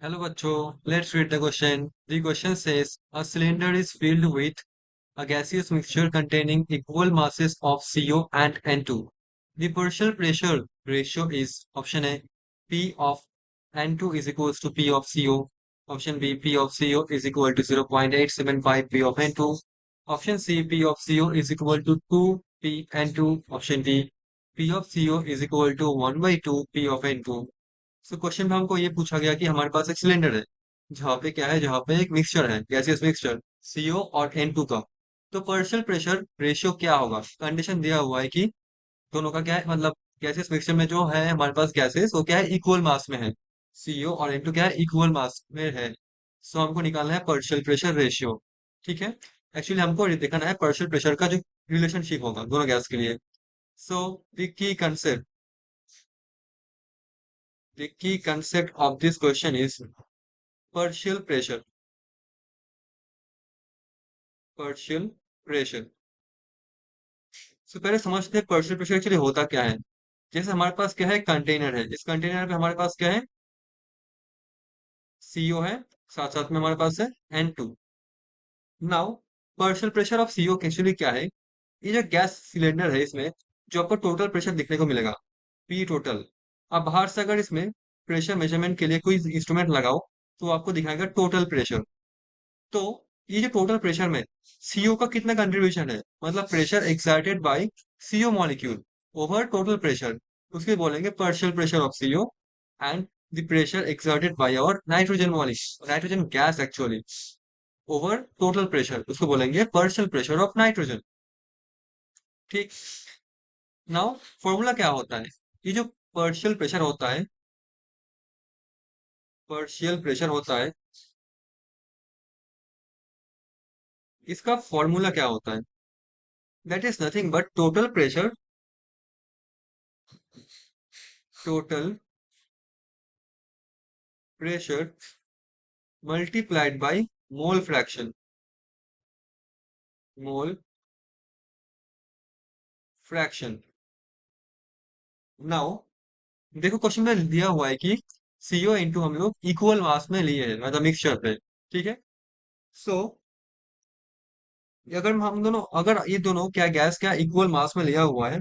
Hello bachcho, let's read the question. The question says, a cylinder is filled with a gaseous mixture containing equal masses of CO and N2. The partial pressure ratio is option A, P of N2 is equals to P of CO. Option B, P of CO is equal to 0.875 P of N2. Option C, P of CO is equal to 2 P N2. Option D, P of CO is equal to 1 by 2 P of N2. So question में हमको ये पूछा गया कि हमारे पास एक cylinder है जहाँ पे क्या है, जहाँ पे एक मिक्सचर है, गैसियस मिक्सचर सीओ और N2 का। तो पार्शियल प्रेशर रेशियो क्या होगा? कंडीशन दिया हुआ है कि दोनों का क्या है, मतलब गैसियस मिक्सचर में जो है हमारे पास गैसेस वो क्या है, इक्वल मास में है। सीओ और N2 क्या है, इक्वल मास में है। सो हमको निकालना है पार्शियल प्रेशर रेशियो। ठीक है, एक्चुअली हमको देखना है पार्शियल प्रेशर का जो रिलेशनशिप होगा दोनों गैस के लिए। So the key concept The key concept of this question is partial pressure. Partial pressure. So पहले समझते हैं partial pressure एक्चुअली होता क्या है। जैसे हमारे पास क्या है, कंटेनर है, इस कंटेनर पे हमारे पास क्या है, CO है, साथ साथ में हमारे पास है N2। Now partial pressure of CO actually क्या है, ये जो गैस सिलेंडर है इसमें जो आपको टोटल प्रेशर दिखने को मिलेगा, P टोटल। आप बाहर से अगर इसमें प्रेशर मेजरमेंट के लिए कोई इंस्ट्रूमेंट लगाओ तो आपको दिखाएगा टोटल प्रेशर। तो ये जो टोटल प्रेशर में सीओ का कितना कंट्रीब्यूशन है, मतलब pressure exerted by CO molecule over total pressure, उसके बोलेंगे partial pressure of CO. And the pressure exerted by our nitrogen molecule, nitrogen gas actually, over total pressure, उसको बोलेंगे पार्शियल प्रेशर ऑफ नाइट्रोजन। ठीक। Now formula क्या होता है, ये जो पार्शियल प्रेशर होता है, पार्शियल प्रेशर होता है, इसका फॉर्मूला क्या होता है? That is nothing but total pressure, total pressure multiplied by mole fraction, mole fraction। Now देखो क्वेश्चन में दिया हुआ है कि सीओ इंटू हम लोग इक्वल मास में लिए हैं, मतलब मिक्सचर पे। ठीक है। सो अगर हम दोनों, अगर ये दोनों क्या गैस क्या इक्वल मास में लिया हुआ है,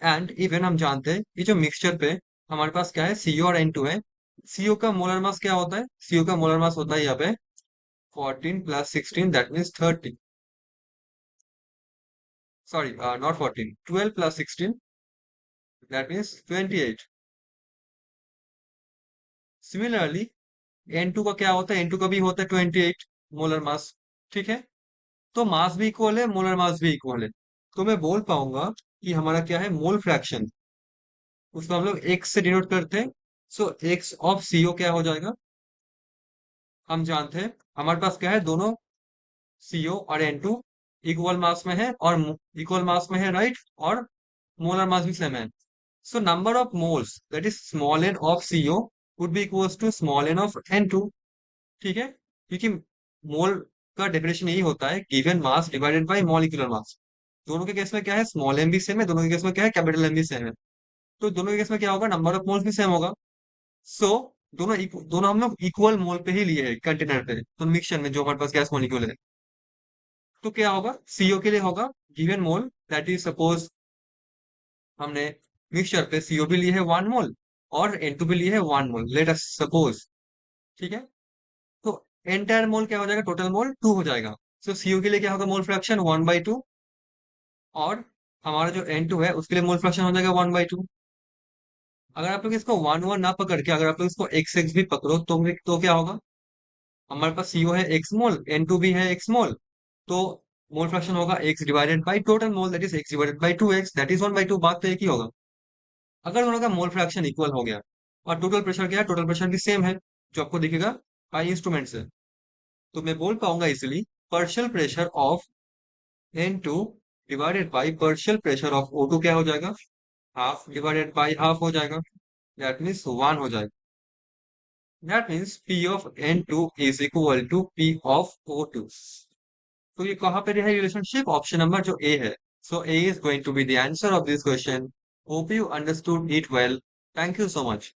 एंड इवन हम जानते हैं ये जो मिक्सचर पे हमारे पास क्या है, सीओ और N2 है। सीओ का मोलर मास क्या होता है, सीओ का मोलर मास होता है यहाँ पे 14 plus 16, that means 30। Sorry, not 14, 12 plus 16, that means 28। Similarly N2 का क्या होता है, N2 का भी होता है 28 मोलर मास। ठीक है। तो मास भी इक्वल है, मोलर मास भी इक्वल है। तो मैं बोल पाऊंगा कि हमारा क्या है, मोल फ्रैक्शन, उसको हम लोग एक्स से डिनोट करते हैं। सो एक्स ऑफ सीओ क्या हो जाएगा, हम जानते हैं हमारे पास क्या है, दोनों सीओ और N2 इक्वल मास में है, और इक्वल मास में है, राइट, और मोलर मास भी सेम है। So number of moles that is small n of CO would be equals to small n of N2। ठीक है, क्योंकि मोल का डेफिनेशन यही होता है, given mass divided by molecular mass. दोनों के केस में क्या है, स्मॉल एम भी सेम है, दोनों के केस में क्या है, कैपिटल एम भी सेम है। तो दोनों के केस में क्या होगा, नंबर ऑफ मोल्स भी सेम होगा। सो दोनों हम लोग इक्वल मोल पे ही लिए हैं कंटेनर पे, तो मिक्सचर में जो हमारे पास गैस मॉलिक्यूल है। तो क्या होगा, सीओ के लिए होगा given mole, that is suppose हमने मिक्सचर पे सीओ भी लिए है 1 मोल और N2 भी लिए है 1 मोल, लेट अस सपोज। ठीक है। तो एंटायर मोल क्या हो जाएगा, टोटल मोल 2 हो जाएगा। सो सीयू के लिए क्या होगा, मोल फ्रैक्शन 1/2, और हमारा जो N2 है उसके लिए मोल फ्रैक्शन हो जाएगा 1/2। अगर आप लोग इसको 1 1 ना पकड़ के, अगर आप लोग इसको एक्स एक्स भी पकड़ो तो क्या होगा, हमारे पास सीओ है x मोल, N2 भी है x मोल। तो मोल फ्रैक्शन होगा x divided by total mole, that is x divided by 2x, that is 1/2। बात तो एक ही होगा। अगर दोनों का मोल फ्रैक्शन इक्वल हो गया, और टोटल प्रेशर क्या है, टोटल प्रेशर भी सेम है, जो आपको दिखेगा बाई इंस्ट्रूमेंट से, तो मैं बोल पाऊंगा easily partial pressure of N2 divided by partial pressure of O2 क्या हो जाएगा, हाफ डिवाइडेड बाई हाफ हो जाएगा, दैट मीन्स 1 हो जाएगा। That means P of N2 is equal to P of O2। तो ये कहाँ पे है रिलेशनशिप, ऑप्शन नंबर जो ए है। So A is going to be the answer of this question. Hope you understood it well. Thank you so much.